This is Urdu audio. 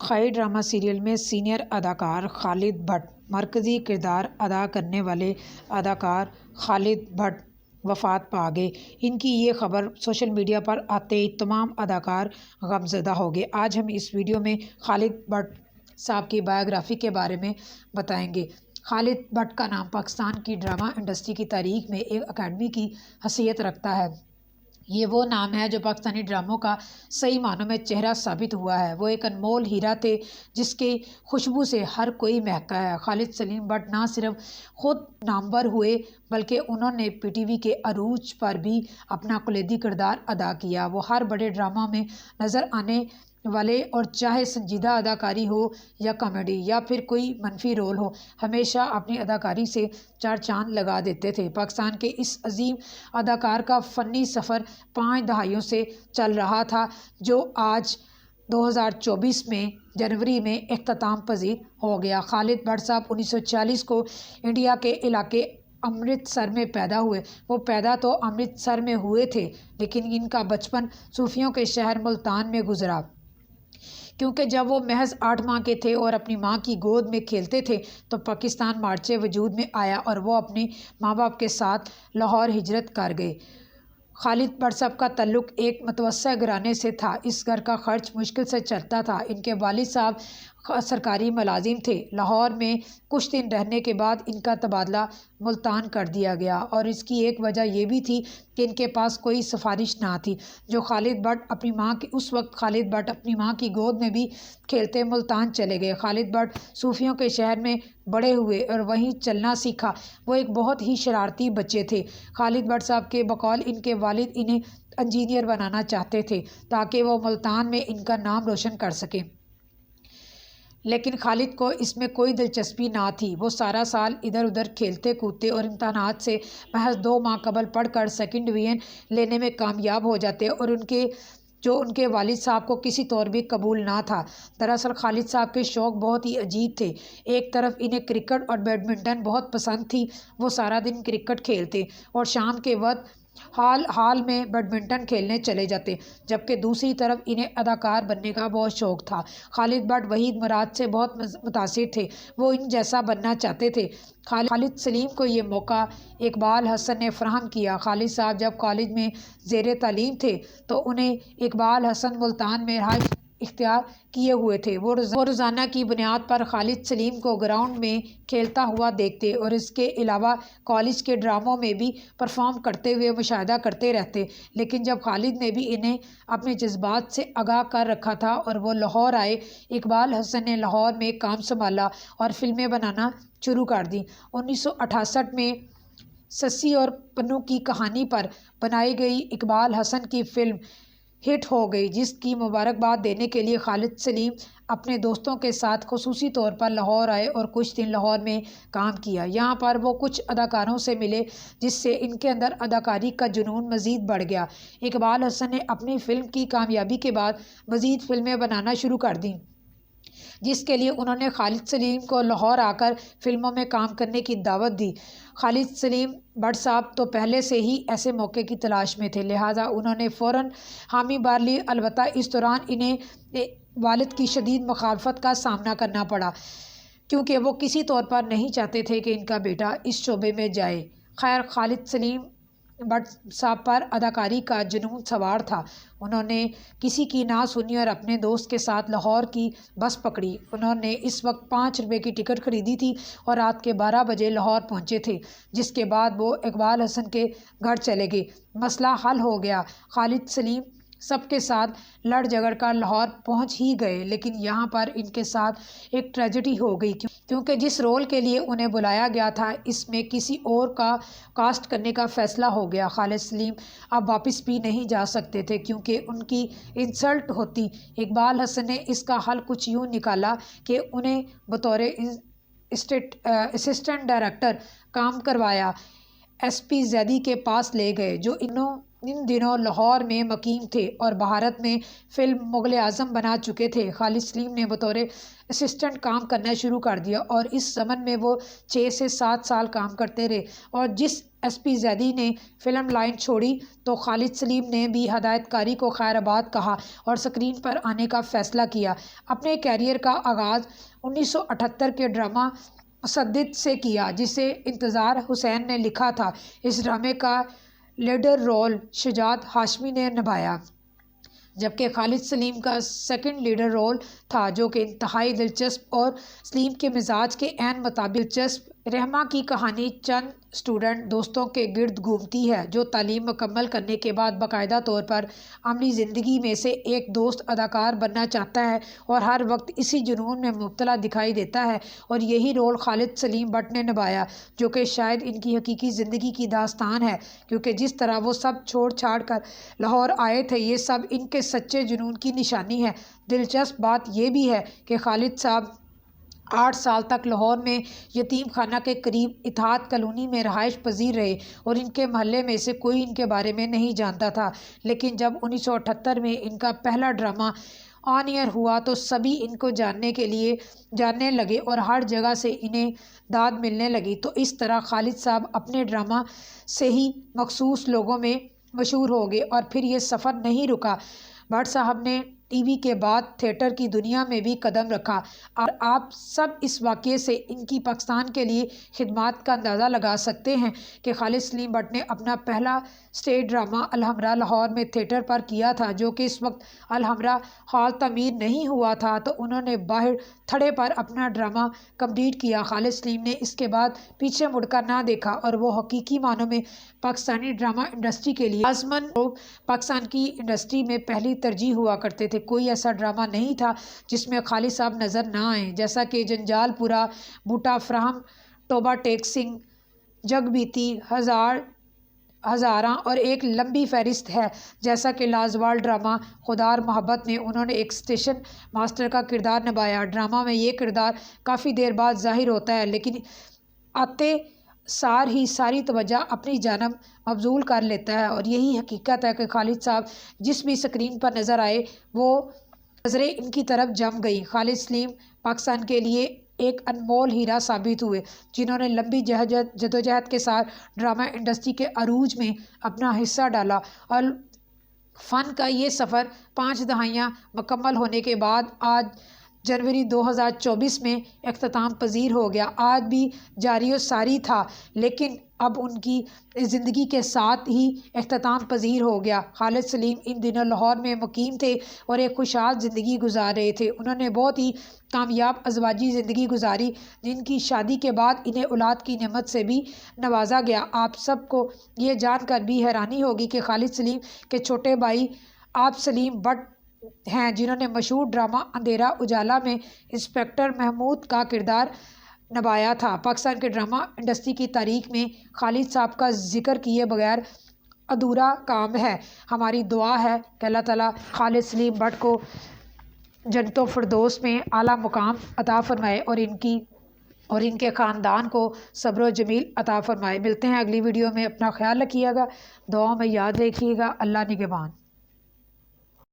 خائی ڈرامہ سیریل میں سینئر اداکار خالد بھٹ، مرکزی کردار ادا کرنے والے اداکار خالد بھٹ وفات پا گئے۔ ان کی یہ خبر سوشل میڈیا پر آتے ہی تمام اداکار غمزدہ ہو گئے۔ آج ہم اس ویڈیو میں خالد بھٹ صاحب کی بایوگرافی کے بارے میں بتائیں گے۔ خالد بھٹ کا نام پاکستان کی ڈرامہ انڈسٹری کی تاریخ میں ایک اکیڈمی کی حیثیت رکھتا ہے۔ یہ وہ نام ہے جو پاکستانی ڈراموں کا صحیح معنوں میں چہرہ ثابت ہوا ہے۔ وہ ایک انمول ہیرا تھے جس کی خوشبو سے ہر کوئی مہکا ہے۔ خالد سلیم بھٹ نہ صرف خود نامور ہوئے بلکہ انہوں نے پی ٹی وی کے عروج پر بھی اپنا کلیدی کردار ادا کیا۔ وہ ہر بڑے ڈرامہ میں نظر آنے والے اور چاہے سنجیدہ اداکاری ہو یا کامیڈی یا پھر کوئی منفی رول ہو، ہمیشہ اپنی اداکاری سے چار چاند لگا دیتے تھے۔ پاکستان کے اس عظیم اداکار کا فنی سفر 5 دہائیوں سے چل رہا تھا جو آج 2024 میں جنوری میں اختتام پذیر ہو گیا۔ خالد بھٹ صاحب 1946 کو انڈیا کے علاقے امرتسر میں پیدا ہوئے۔ وہ پیدا تو امرتسر میں ہوئے تھے لیکن ان کا بچپن صوفیوں کے شہر ملتان میں گزرا، کیونکہ جب وہ محض 8 ماہ کے تھے اور اپنی ماں کی گود میں کھیلتے تھے تو پاکستان مارچ وجود میں آیا اور وہ اپنے ماں باپ کے ساتھ لاہور ہجرت کر گئے۔ خالد بھٹ صاحب کا تعلق ایک متوسط گھرانے سے تھا۔ اس گھر کا خرچ مشکل سے چلتا تھا۔ ان کے والد صاحب سرکاری ملازم تھے۔ لاہور میں کچھ دن رہنے کے بعد ان کا تبادلہ ملتان کر دیا گیا اور اس کی ایک وجہ یہ بھی تھی کہ ان کے پاس کوئی سفارش نہ تھی۔ اس وقت خالد بھٹ اپنی ماں کی گود میں بھی کھیلتے ملتان چلے گئے۔ خالد بھٹ صوفیوں کے شہر میں بڑے ہوئے اور وہیں چلنا سیکھا۔ وہ ایک بہت ہی شرارتی بچے تھے۔ خالد بھٹ صاحب کے بقول ان کے والد انہیں انجینئر بنانا چاہتے تھے تاکہ وہ ملتان میں ان کا نام روشن کر سکیں، لیکن خالد کو اس میں کوئی دلچسپی نہ تھی۔ وہ سارا سال ادھر ادھر کھیلتے کودتے اور امتحانات سے محض 2 ماہ قبل پڑھ کر 2nd ڈویژن لینے میں کامیاب ہو جاتے اور ان کے والد صاحب کو کسی طور بھی قبول نہ تھا۔ دراصل خالد صاحب کے شوق بہت ہی عجیب تھے۔ ایک طرف انہیں کرکٹ اور بیڈمنٹن بہت پسند تھی، وہ سارا دن کرکٹ کھیلتے اور شام کے وقت ہال میں بیڈمنٹن کھیلنے چلے جاتے، جبکہ دوسری طرف انہیں اداکار بننے کا بہت شوق تھا۔ خالد بھٹ وحید مراد سے بہت متاثر تھے، وہ ان جیسا بننا چاہتے تھے۔ خالد سلیم کو یہ موقع اقبال حسن نے فراہم کیا۔ خالد صاحب جب کالج میں زیر تعلیم تھے تو انہیں اقبال حسن ملتان میں رہائش اختیار کیے ہوئے تھے۔ وہ روزانہ کی بنیاد پر خالد سلیم کو گراؤنڈ میں کھیلتا ہوا دیکھتے اور اس کے علاوہ کالج کے ڈراموں میں بھی پرفارم کرتے ہوئے مشاہدہ کرتے رہتے، لیکن جب خالد نے بھی انہیں اپنے جذبات سے آگاہ کر رکھا تھا اور وہ لاہور آئے، اقبال حسن نے لاہور میں کام سنبھالا اور فلمیں بنانا شروع کر دیں۔ 1968 میں سسی اور پنو کی کہانی پر بنائی گئی اقبال حسن کی فلم ہٹ ہو گئی، جس کی مبارکباد دینے کے لیے خالد سلیم اپنے دوستوں کے ساتھ خصوصی طور پر لاہور آئے اور کچھ دن لاہور میں کام کیا۔ یہاں پر وہ کچھ اداکاروں سے ملے جس سے ان کے اندر اداکاری کا جنون مزید بڑھ گیا۔ اقبال حسن نے اپنی فلم کی کامیابی کے بعد مزید فلمیں بنانا شروع کر دیں، جس کے لیے انہوں نے خالد سلیم کو لاہور آ کر فلموں میں کام کرنے کی دعوت دی۔ خالد سلیم بھٹ صاحب تو پہلے سے ہی ایسے موقع کی تلاش میں تھے، لہٰذا انہوں نے فوراً حامی بھر لی۔ البتہ اس دوران انہیں والد کی شدید مخالفت کا سامنا کرنا پڑا، کیونکہ وہ کسی طور پر نہیں چاہتے تھے کہ ان کا بیٹا اس شعبے میں جائے۔ خیر، خالد سلیم بھٹ صاحب پر اداکاری کا جنون سوار تھا۔ انہوں نے کسی کی نہ سنی اور اپنے دوست کے ساتھ لاہور کی بس پکڑی۔ انہوں نے اس وقت 5 روپے کی ٹکٹ خریدی تھی اور رات کے 12 بجے لاہور پہنچے تھے، جس کے بعد وہ اقبال حسن کے گھر چلے گئے۔ مسئلہ حل ہو گیا۔ خالد سلیم سب کے ساتھ لڑ جھگڑ کر لاہور پہنچ ہی گئے، لیکن یہاں پر ان کے ساتھ ایک ٹریجڈی ہو گئی، کیونکہ جس رول کے لیے انہیں بلایا گیا تھا اس میں کسی اور کا کاسٹ کرنے کا فیصلہ ہو گیا۔ خالد سلیم اب واپس بھی نہیں جا سکتے تھے کیونکہ ان کی انسلٹ ہوتی۔ اقبال حسن نے اس کا حل کچھ یوں نکالا کہ انہیں بطور اسسٹنٹ ڈائریکٹر کام کروایا، ایس پی زیدی کے پاس لے گئے جو انہوں ان دنوں لاہور میں مقیم تھے اور بھارت میں فلم مغل اعظم بنا چکے تھے۔ خالد سلیم نے بطور اسسٹنٹ کام کرنا شروع کر دیا اور اس ضمن میں وہ 6 سے 7 سال کام کرتے رہے، اور جس ایس پی زیدی نے فلم لائن چھوڑی تو خالد سلیم نے بھی ہدایت کاری کو خیر آباد کہا اور اسکرین پر آنے کا فیصلہ کیا۔ اپنے کیریئر کا آغاز 1978 کے ڈرامہ مسدد سے کیا، جسے انتظار حسین نے لکھا تھا۔ اس ڈرامے کا لیڈر رول شجاعت ہاشمی نے نبھایا، جبکہ خالد سلیم کا سیکنڈ لیڈر رول تھا، جو کہ انتہائی دلچسپ اور سلیم کے مزاج کے عین مطابق دلچسپ۔ رحمہ کی کہانی چند اسٹوڈنٹ دوستوں کے گرد گھومتی ہے جو تعلیم مکمل کرنے کے بعد باقاعدہ طور پر عملی زندگی میں سے ایک دوست اداکار بننا چاہتا ہے اور ہر وقت اسی جنون میں مبتلا دکھائی دیتا ہے، اور یہی رول خالد سلیم بٹ نے نبھایا، جو کہ شاید ان کی حقیقی زندگی کی داستان ہے، کیونکہ جس طرح وہ سب چھوڑ چھاڑ کر لاہور آئے تھے، یہ سب ان کے سچے جنون کی نشانی ہے۔ دلچسپ بات یہ بھی ہے کہ خالد صاحب 8 سال تک لاہور میں یتیم خانہ کے قریب اتحاد کالونی میں رہائش پذیر رہے اور ان کے محلے میں سے کوئی ان کے بارے میں نہیں جانتا تھا، لیکن جب 1978 میں ان کا پہلا ڈرامہ آن ایئر ہوا تو سبھی ان کو جاننے لگے اور ہر جگہ سے انہیں داد ملنے لگی۔ تو اس طرح خالد صاحب اپنے ڈرامہ سے ہی مخصوص لوگوں میں مشہور ہو گئے اور پھر یہ سفر نہیں رکا۔ بٹ صاحب نے ٹی وی کے بعد تھیٹر کی دنیا میں بھی قدم رکھا، اور آپ سب اس واقعے سے ان کی پاکستان کے لیے خدمات کا اندازہ لگا سکتے ہیں کہ خالد سلیم بٹ نے اپنا پہلا اسٹیج ڈرامہ الحمرا لاہور میں تھیٹر پر کیا تھا، جو کہ اس وقت الحمرا ہال تعمیر نہیں ہوا تھا، تو انہوں نے باہر تھڑے پر اپنا ڈرامہ کمپلیٹ کیا۔ خالد سلیم نے اس کے بعد پیچھے مڑ کر نہ دیکھا اور وہ حقیقی معنوں میں پاکستانی ڈرامہ انڈسٹری کے لیے آزمن لوگ پاکستان کی انڈسٹری میں پہلی ترجیح ہوا کرتے تھے۔ کوئی ایسا ڈرامہ نہیں تھا جس میں خالد صاحب نظر نہ آئیں، جیسا کہ جنجال پورا، بوٹا فرہم، توبہ ٹیک سنگھ، جگ بیتی، ہزاراں اور ایک لمبی فہرست ہے، جیسا کہ لازوال ڈرامہ خدا اور محبت میں انہوں نے ایک اسٹیشن ماسٹر کا کردار نبھایا۔ ڈرامہ میں یہ کردار کافی دیر بعد ظاہر ہوتا ہے، لیکن آتے سار ہی ساری توجہ اپنی جانب مبذول کر لیتا ہے، اور یہی حقیقت ہے کہ خالد صاحب جس بھی سکرین پر نظر آئے وہ نظریں ان کی طرف جم گئیں۔ خالد سلیم پاکستان کے لیے ایک انمول ہیرا ثابت ہوئے، جنہوں نے لمبی جدوجہد کے ساتھ ڈرامہ انڈسٹری کے عروج میں اپنا حصہ ڈالا، اور فن کا یہ سفر 5 دہائیاں مکمل ہونے کے بعد آج جنوری 2024 میں اختتام پذیر ہو گیا۔ آج بھی جاری و ساری تھا، لیکن اب ان کی زندگی کے ساتھ ہی اختتام پذیر ہو گیا۔ خالد سلیم ان دنوں لاہور میں مقیم تھے اور ایک خوشحال زندگی گزار رہے تھے۔ انہوں نے بہت ہی کامیاب ازواجی زندگی گزاری، جن کی شادی کے بعد انہیں اولاد کی نعمت سے بھی نوازا گیا۔ آپ سب کو یہ جان کر بھی حیرانی ہوگی کہ خالد سلیم کے چھوٹے بھائی آپ سلیم بٹ ہیں، جنہوں نے مشہور ڈرامہ اندھیرا اجالا میں انسپکٹر محمود کا کردار نبھایا تھا۔ پاکستان کے ڈرامہ انڈسٹری کی تاریخ میں خالد صاحب کا ذکر کیے بغیر ادھورا کام ہے۔ ہماری دعا ہے کہ اللہ تعالیٰ خالد سلیم بٹ کو جنت الفردوس میں اعلیٰ مقام عطا فرمائے اور ان کے خاندان کو صبر و جمیل عطا فرمائے۔ ملتے ہیں اگلی ویڈیو میں، اپنا خیال رکھیے گا، دعاؤں میں یاد رکھیے گا۔ اللہ نگہبان۔